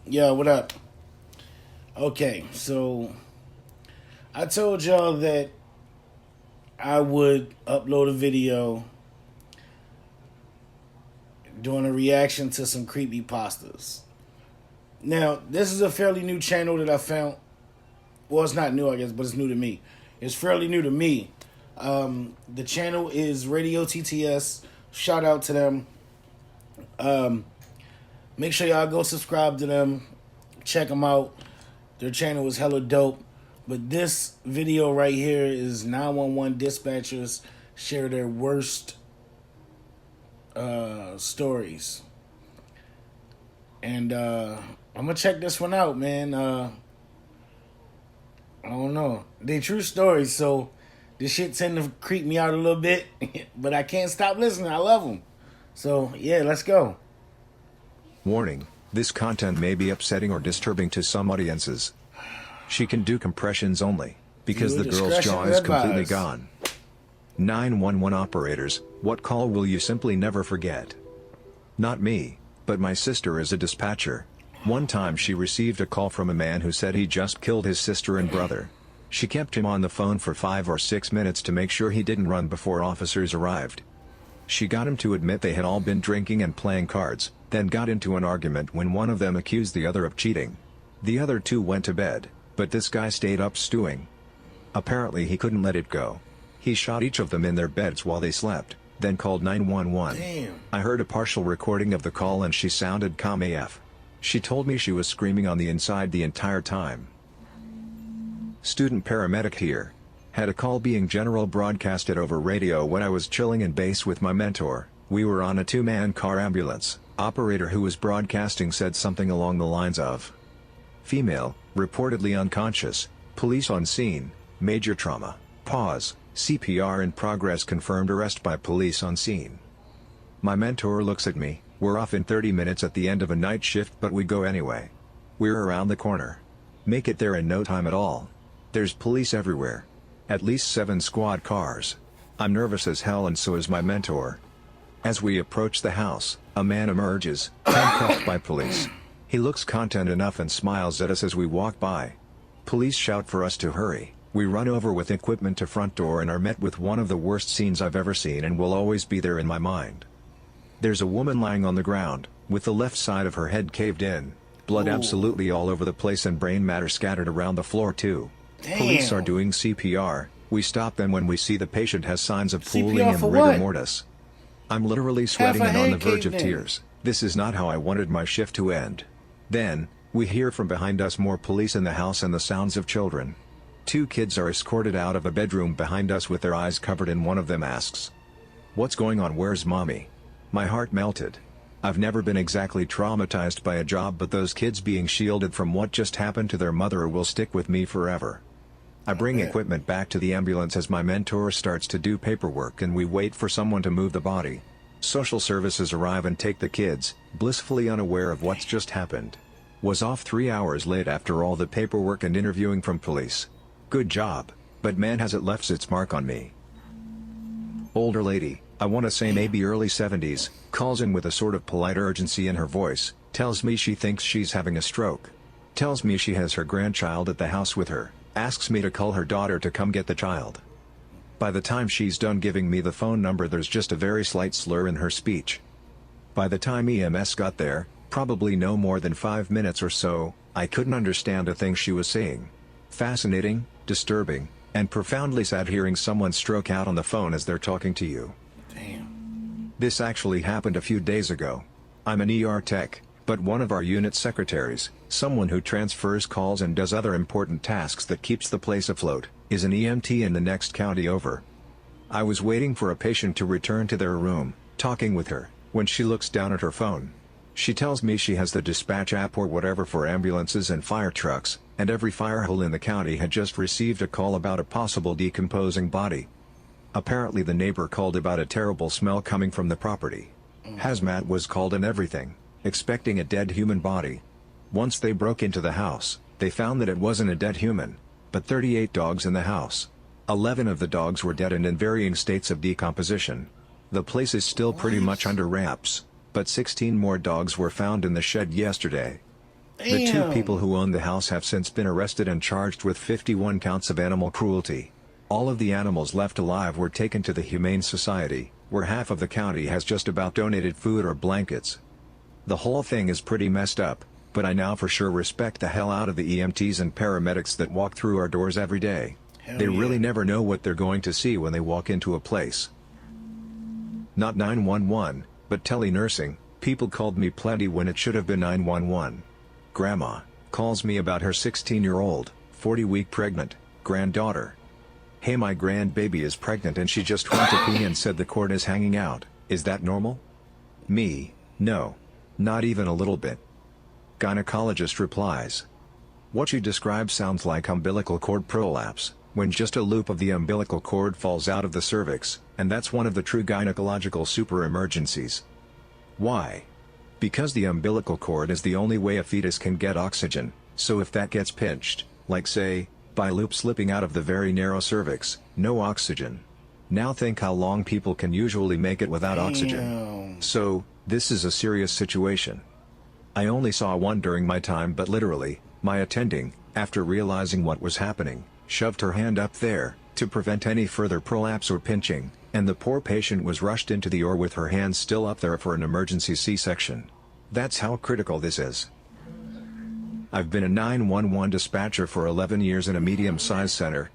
Yo, what up? Okay, so I told y'all that I would upload a video doing a reaction to some creepy pastas. Now, this is a fairly new channel that I found. Well, it's not new, I guess, but it's new to me. It's fairly new to me. The channel is Radio TTS. Shout out to them. Make sure y'all go subscribe to them. Check them out. Their channel is hella dope. But this video right here is 911 dispatchers share their worst stories. And I'm going to check this one out, man. I don't know. They true stories, so this shit tend to creep me out a little bit. But I can't stop listening. I love them. So, yeah, let's go. Warning, this content may be upsetting or disturbing to some audiences. She can do compressions only, because the girl's jaw is completely gone. 911 operators, what call will you simply never forget? Not me, but my sister is a dispatcher. One time she received a call from a man who said he just killed his sister and brother. She kept him on the phone for 5 or 6 minutes to make sure he didn't run before officers arrived. She got him to admit they had all been drinking and playing cards, then got into an argument when one of them accused the other of cheating. The other two went to bed, but this guy stayed up stewing. Apparently he couldn't let it go. He shot each of them in their beds while they slept, then called 911. Damn. I heard a partial recording of the call and she sounded calm AF. She told me she was screaming on the inside the entire time. Student paramedic here. Had a call being general broadcasted over radio when I was chilling in base with my mentor. We were on a 2-man car ambulance. Operator who was broadcasting said something along the lines of, female, reportedly unconscious, police on scene, major trauma, pause, CPR in progress, confirmed arrest by police on scene. My mentor looks at me, we're off in 30 minutes at the end of a night shift but we go anyway. We're around the corner. Make it there in no time at all. There's police everywhere. At least 7 squad cars. I'm nervous as hell and so is my mentor. As we approach the house, a man emerges, handcuffed by police. He looks content enough and smiles at us as we walk by. Police shout for us to hurry. We run over with equipment to front door and are met with one of the worst scenes I've ever seen and will always be there in my mind. There's a woman lying on the ground, with the left side of her head caved in, blood absolutely all over the place and brain matter scattered around the floor too. Damn. Police are doing CPR. We stop them when we see the patient has signs of pooling CPR and for rigor what? mortis. I'm literally sweating Half a and on the head verge of caved in. tears. This is not how I wanted my shift to end. Then, we hear from behind us more police in the house and the sounds of children. 2 kids are escorted out of a bedroom behind us with their eyes covered and one of them asks, "What's going on? Where's mommy?" My heart melted. I've never been exactly traumatized by a job, but those kids being shielded from what just happened to their mother will stick with me forever. I bring equipment back to the ambulance as my mentor starts to do paperwork and we wait for someone to move the body. Social services arrive and take the kids, blissfully unaware of what's just happened. Was off 3 hours late after all the paperwork and interviewing from police. Good job, but man has it left its mark on me. Older lady, I want to say maybe early 70s, calls in with a sort of polite urgency in her voice, tells me she thinks she's having a stroke. Tells me she has her grandchild at the house with her. Asks me to call her daughter to come get the child. By the time she's done giving me the phone number, there's just a very slight slur in her speech. By the time EMS got there, probably no more than 5 minutes or so, I couldn't understand a thing she was saying. Fascinating, disturbing, and profoundly sad hearing someone stroke out on the phone as they're talking to you. Damn. This actually happened a few days ago. I'm an ER tech, but one of our unit secretaries, someone who transfers calls and does other important tasks that keeps the place afloat, is an EMT in the next county over. I was waiting for a patient to return to their room, talking with her, when she looks down at her phone. She tells me she has the dispatch app or whatever for ambulances and fire trucks, and every fire hole in the county had just received a call about a possible decomposing body. Apparently the neighbor called about a terrible smell coming from the property. Hazmat was called and everything, expecting a dead human body. Once they broke into the house, they found that it wasn't a dead human, but 38 dogs in the house. 11 of the dogs were dead and in varying states of decomposition. The place is still pretty much under wraps, but 16 more dogs were found in the shed yesterday. The two Damn. people who own the house have since been arrested and charged with 51 counts of animal cruelty. All of the animals left alive were taken to the Humane Society, where half of the county has just about donated food or blankets. The whole thing is pretty messed up, but I now for sure respect the hell out of the EMTs and paramedics that walk through our doors every day. Hell They yeah. really never know what they're going to see when they walk into a place. Not 911, but telenursing. People called me plenty when it should have been 911. Grandma calls me about her 16-year-old, 40-week pregnant, granddaughter. Hey, my grandbaby is pregnant and she just went to pee and said the cord is hanging out. Is that normal? Me, no. Not even a little bit. Gynecologist replies. What you describe sounds like umbilical cord prolapse, when just a loop of the umbilical cord falls out of the cervix, and that's one of the true gynecological super emergencies. Why? Because the umbilical cord is the only way a fetus can get oxygen, so if that gets pinched, like say, by loop slipping out of the very narrow cervix, no oxygen. Now think how long people can usually make it without oxygen. Damn. So, this is a serious situation. I only saw one during my time, but literally, my attending, after realizing what was happening, shoved her hand up there, to prevent any further prolapse or pinching, and the poor patient was rushed into the OR with her hands still up there for an emergency C-section. That's how critical this is. I've been a 911 dispatcher for 11 years in a medium-sized center.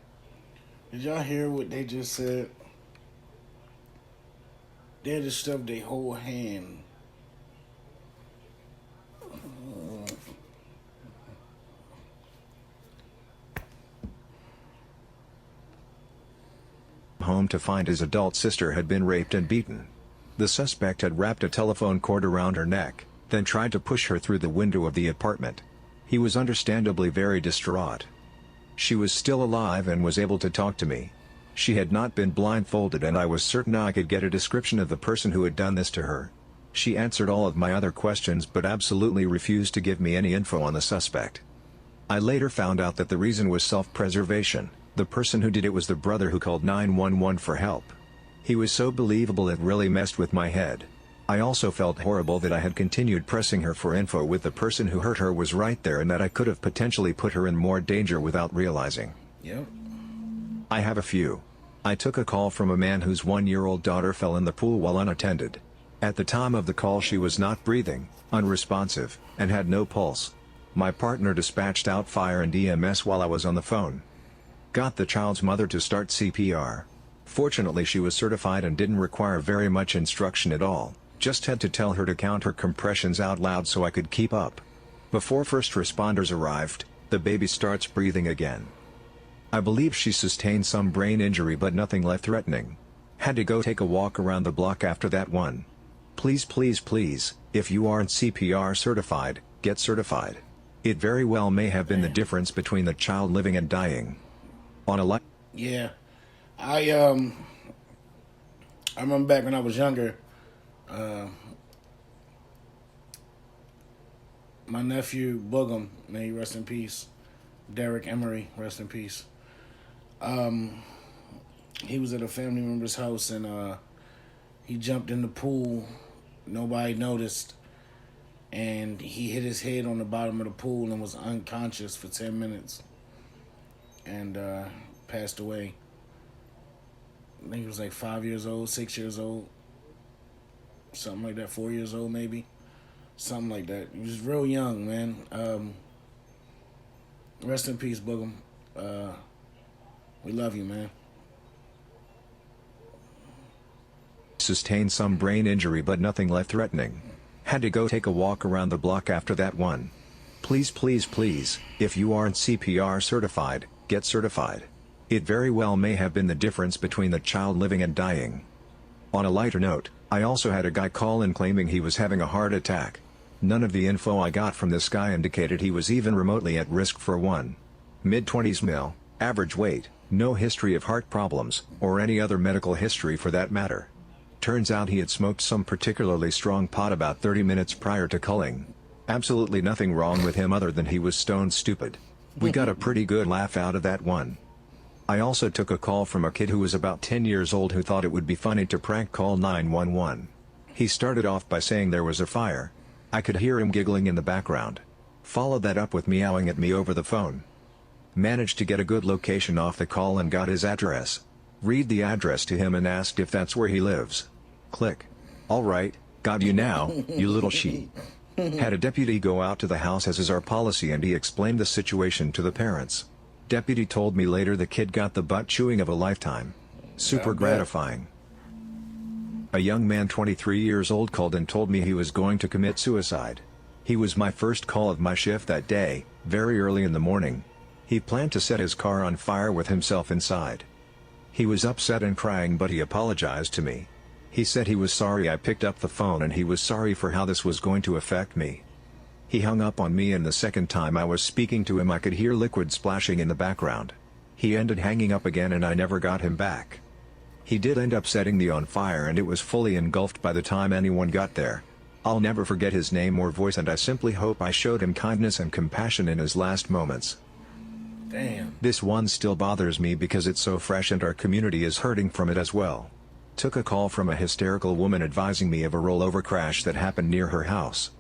Did y'all hear what they just said? They had to stuff their whole hand. Home to find his adult sister had been raped and beaten. The suspect had wrapped a telephone cord around her neck, then tried to push her through the window of the apartment. He was understandably very distraught. She was still alive and was able to talk to me. She had not been blindfolded and I was certain I could get a description of the person who had done this to her. She answered all of my other questions but absolutely refused to give me any info on the suspect. I later found out that the reason was self-preservation. The person who did it was the brother who called 911 for help. He was so believable it really messed with my head. I also felt horrible that I had continued pressing her for info with the person who hurt her was right there and that I could have potentially put her in more danger without realizing. Yep. I have a few. I took a call from a man whose 1-year-old daughter fell in the pool while unattended. At the time of the call she was not breathing, unresponsive, and had no pulse. My partner dispatched out fire and EMS while I was on the phone. Got the child's mother to start CPR. Fortunately she was certified and didn't require very much instruction at all, just had to tell her to count her compressions out loud so I could keep up. Before first responders arrived, the baby starts breathing again. I believe she sustained some brain injury but nothing life-threatening. Had to go take a walk around the block after that one. Please, please, please, if you aren't CPR certified, get certified. It very well may have been the difference between the child living and dying. On a Yeah. I remember back when I was younger, my nephew Boogum, may he rest in peace. Derek Emery, rest in peace. He was at a family member's house and he jumped in the pool. Nobody noticed. And he hit his head on the bottom of the pool and was unconscious for 10 minutes. And passed away. I think he was like 5 years old, 6 years old. Something like that, 4 years old maybe. Something like that. He was real young, man. Rest in peace, Boogum. We love you, man. Sustained some brain injury but nothing life-threatening. Had to go take a walk around the block after that one. Please, please, please, if you aren't CPR certified, get certified. It very well may have been the difference between the child living and dying. On a lighter note, I also had a guy call in claiming he was having a heart attack. None of the info I got from this guy indicated he was even remotely at risk for one. Mid-20s male, average weight, no history of heart problems, or any other medical history for that matter. Turns out he had smoked some particularly strong pot about 30 minutes prior to culling. Absolutely nothing wrong with him other than he was stone stupid. We got a pretty good laugh out of that one. I also took a call from a kid who was about 10 years old who thought it would be funny to prank call 911. He started off by saying there was a fire. I could hear him giggling in the background. Followed that up with meowing at me over the phone. Managed to get a good location off the call and got his address. Read the address to him and asked if that's where he lives. Click. Alright, got you now, you little sheep. Had a deputy go out to the house as is our policy and he explained the situation to the parents. Deputy told me later the kid got the butt chewing of a lifetime. Super gratifying. A young man 23 years old called and told me he was going to commit suicide. He was my first call of my shift that day, very early in the morning. He planned to set his car on fire with himself inside. He was upset and crying, but he apologized to me. He said he was sorry I picked up the phone and he was sorry for how this was going to affect me. He hung up on me, and the second time I was speaking to him I could hear liquid splashing in the background. He ended hanging up again and I never got him back. He did end up setting the on fire and it was fully engulfed by the time anyone got there. I'll never forget his name or voice, and I simply hope I showed him kindness and compassion in his last moments. Damn. This one still bothers me because it's so fresh and our community is hurting from it as well. Took a call from a hysterical woman advising me of a rollover crash that happened near her house.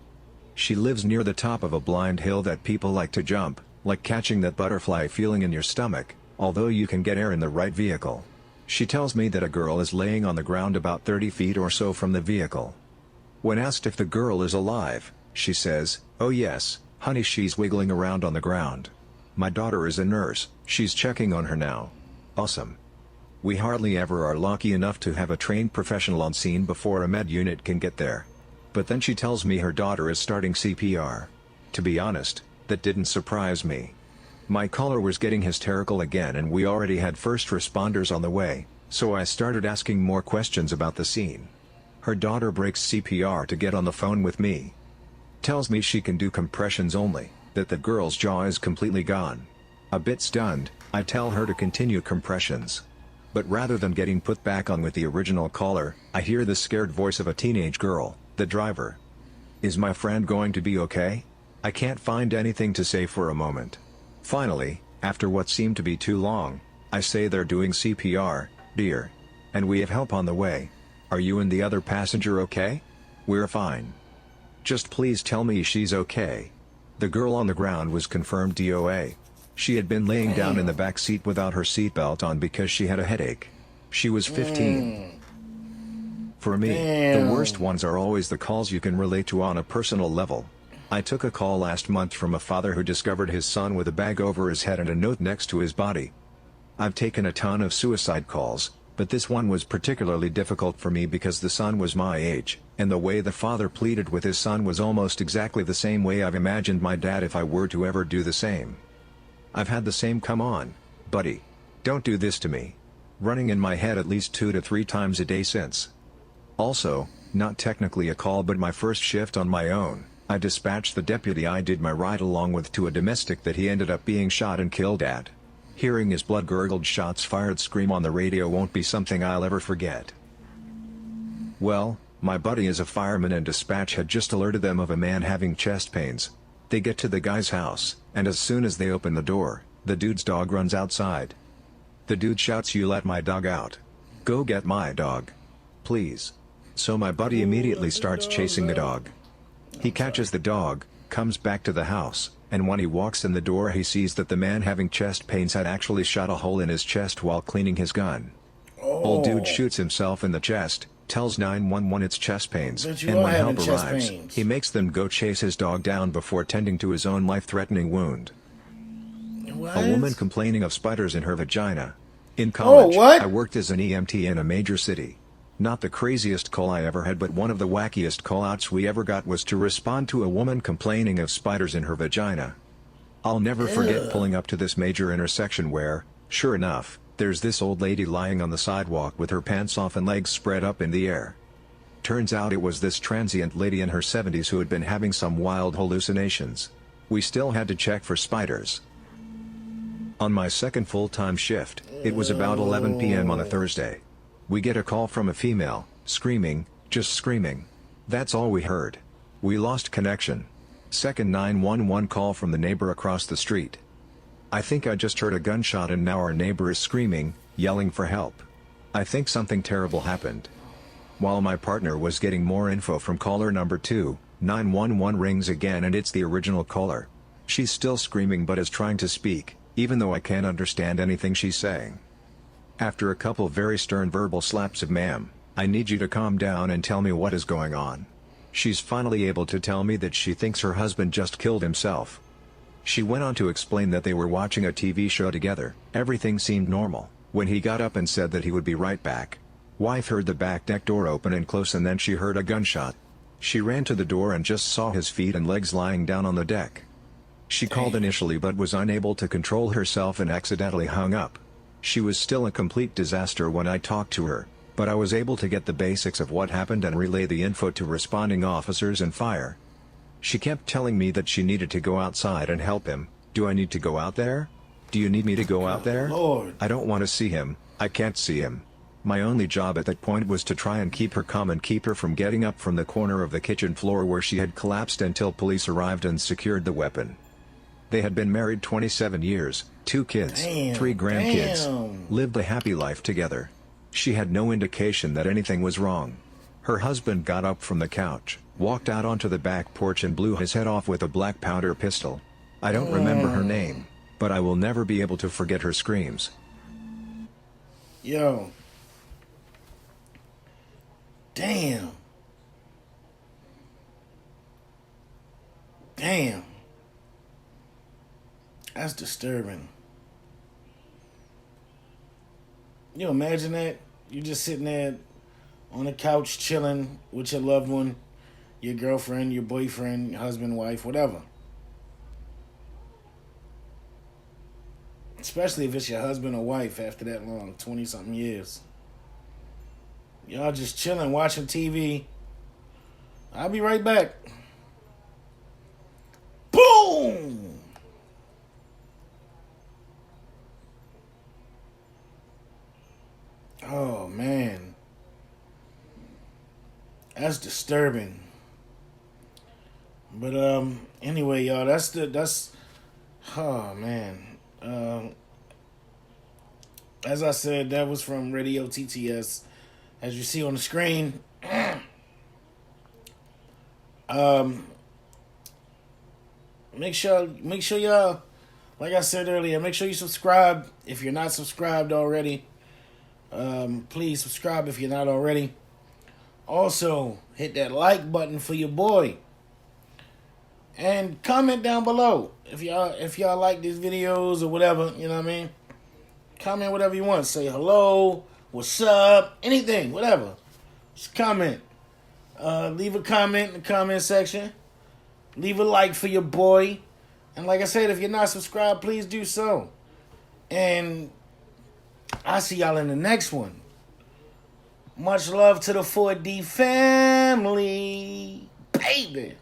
She lives near the top of a blind hill that people like to jump, like catching that butterfly feeling in your stomach, although you can get air in the right vehicle. She tells me that a girl is laying on the ground about 30 feet or so from the vehicle. When asked if the girl is alive, she says, "Oh yes, honey, she's wiggling around on the ground. My daughter is a nurse, she's checking on her now." Awesome. We hardly ever are lucky enough to have a trained professional on scene before a med unit can get there. But then she tells me her daughter is starting CPR. To be honest, that didn't surprise me. My caller was getting hysterical again and we already had first responders on the way, so I started asking more questions about the scene. Her daughter breaks CPR to get on the phone with me. Tells me she can do compressions only, that the girl's jaw is completely gone. A bit stunned, I tell her to continue compressions. But rather than getting put back on with the original caller, I hear the scared voice of a teenage girl, the driver. Is my friend going to be okay? I can't find anything to say for a moment. Finally, after what seemed to be too long, I say they're doing CPR, dear. And we have help on the way. Are you and the other passenger okay? We're fine. Just please tell me she's okay. The girl on the ground was confirmed DOA. She had been laying down in the back seat without her seatbelt on because she had a headache. She was 15. For me, the worst ones are always the calls you can relate to on a personal level. I took a call last month from a father who discovered his son with a bag over his head and a note next to his body. I've taken a ton of suicide calls, but this one was particularly difficult for me because the son was my age, and the way the father pleaded with his son was almost exactly the same way I've imagined my dad if I were to ever do the same. I've had the same "come on, buddy. Don't do this to me" running in my head at least 2 to 3 times a day since. Also, not technically a call but my first shift on my own, I dispatched the deputy I did my ride along with to a domestic that he ended up being shot and killed at. Hearing his blood-gurgled shots fired scream on the radio won't be something I'll ever forget. Well, my buddy is a fireman and dispatch had just alerted them of a man having chest pains. They get to the guy's house, and as soon as they open the door, the dude's dog runs outside. The dude shouts, "You let my dog out. Go get my dog. Please." So my buddy immediately starts chasing the dog. He catches the dog, comes back to the house, and when he walks in the door he sees that the man having chest pains had actually shot a hole in his chest while cleaning his gun. Old dude shoots himself in the chest, tells 911 it's chest pains, and when help arrives, he makes them go chase his dog down before tending to his own life-threatening wound. What? A woman complaining of spiders in her vagina. In college, what? I worked as an EMT in a major city. Not the craziest call I ever had, but one of the wackiest call-outs we ever got was to respond to a woman complaining of spiders in her vagina. I'll never forget pulling up to this major intersection where, sure enough, there's this old lady lying on the sidewalk with her pants off and legs spread up in the air. Turns out it was this transient lady in her 70s who had been having some wild hallucinations. We still had to check for spiders. On my second full-time shift, it was about 11 p.m. on a Thursday. We get a call from a female, screaming, just screaming. That's all we heard. We lost connection. Second 911 call from the neighbor across the street. I think I just heard a gunshot and now our neighbor is screaming, yelling for help. I think something terrible happened. While my partner was getting more info from caller number 2, 911 rings again and it's the original caller, She's still screaming but is trying to speak, even though I can't understand anything she's saying. After a couple very stern verbal slaps of "Ma'am, I need you to calm down and tell me what is going on," she's finally able to tell me that she thinks her husband just killed himself. She went on to explain that they were watching a TV show together. Everything seemed normal, when he got up and said that he would be right back. Wife heard the back deck door open and close, and then she heard a gunshot. She ran to the door and just saw his feet and legs lying down on the deck. She called initially but was unable to control herself and accidentally hung up. She was still a complete disaster when I talked to her, but I was able to get the basics of what happened and relay the info to responding officers and fire. She kept telling me that she needed to go outside and help him. Do I need to go out there? Do you need me to go out there? Lord. I don't want to see him. I can't see him. My only job at that point was to try and keep her calm and keep her from getting up from the corner of the kitchen floor where she had collapsed until police arrived and secured the weapon. They had been married 27 years, 2 kids, 3 grandkids, lived a happy life together. She had no indication that anything was wrong. Her husband got up from the couch, walked out onto the back porch and blew his head off with a black powder pistol. I don't remember her name, but I will never be able to forget her screams. Yo. Damn. Damn. That's disturbing. You imagine that? You just sitting there on the couch chilling with your loved one, your girlfriend, your boyfriend, your husband, wife, whatever. Especially if it's your husband or wife after that long, 20-something years. Y'all just chilling, watching TV. I'll be right back. Boom! Oh, man. That's disturbing. But, anyway, y'all, oh, man. As I said, that was from Radio TTS. As you see on the screen, make sure y'all, like I said earlier, make sure you subscribe if you're not subscribed already. Please subscribe if you're not already. Also, hit that like button for your boy. And comment down below if y'all like these videos or whatever, you know what I mean? Comment whatever you want. Say hello, what's up, anything, whatever. Just comment. Leave a comment in the comment section. Leave a like for your boy. And like I said, if you're not subscribed, please do so. And I'll see y'all in the next one. Much love to the 4D family. Baby.